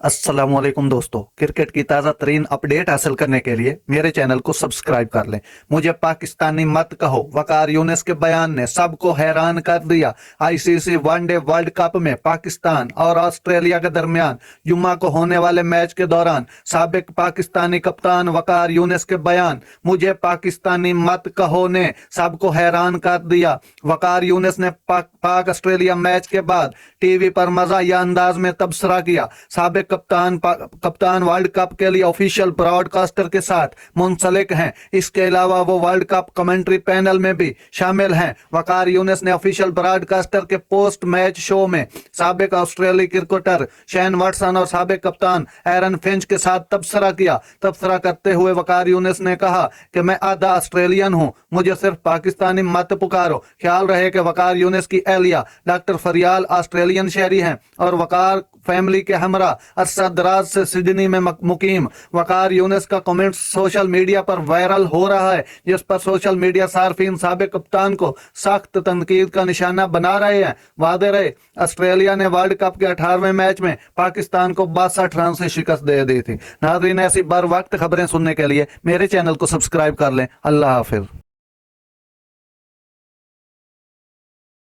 अस्सलाम वालेकुम दोस्तों, क्रिकेट की ताज़ा तरीन अपडेट हासिल करने के लिए मेरे चैनल को सब्सक्राइब कर लें। मुझे पाकिस्तानी मत कहो, वकार यूनिस के बयान ने सबको हैरान कर दिया। आईसीसी वनडे वर्ल्ड कप में पाकिस्तान और ऑस्ट्रेलिया के दरमियान जुम्मा को होने वाले मैच के दौरान साबिक पाकिस्तानी कप्तान वकार यूनिस के बयान मुझे पाकिस्तानी मत कहो ने सबको हैरान कर दिया। वकार यूनिस ने पाक ऑस्ट्रेलिया मैच के बाद टीवी पर मज़ाहिया अंदाज में तबसरा किया। साबिक कप्तान वर्ल्ड कप के लिए ऑफिशियल ब्रॉडकास्टर के साथ मुंसलिक हैं। इसके अलावा वो वर्ल्ड कप कमेंट्री पैनल में भी शामिल हैं। वकार यूनिस ने ऑफिशियल ब्रॉडकास्टर के पोस्ट मैच शो में साबिक ऑस्ट्रेलियाई क्रिकेटर शेन वाटसन और साबिक कप्तान एरन फिंच के साथ तबसरा किया। तबसरा करते हुए वकार यूनिस ने कहा कि मैं आधा ऑस्ट्रेलियन हूं, मुझे सिर्फ पाकिस्तानी मत पुकारो। ख्याल रहे कि वकार यूनिस की एहलिया डॉक्टर फरियाल ऑस्ट्रेलियन शहरी हैं और वकार फैमिली के हमरा अरसा दराज से सिडनी में मुकीम। वकार यूनिस का कमेंट सोशल मीडिया पर वायरल हो रहा है, जिस पर सोशल मीडिया सार्फिन साबिक कप्तान को सख्त तनकीद का निशाना बना रहे हैं। वादे रहे ऑस्ट्रेलिया ने वर्ल्ड कप के 18वें मैच में पाकिस्तान को 62 रन से शिकस्त दे दी थी। नाज़रीन, ऐसी बर वक्त खबरें सुनने के लिए मेरे चैनल को सब्सक्राइब कर लें। अल्लाह हाफिज।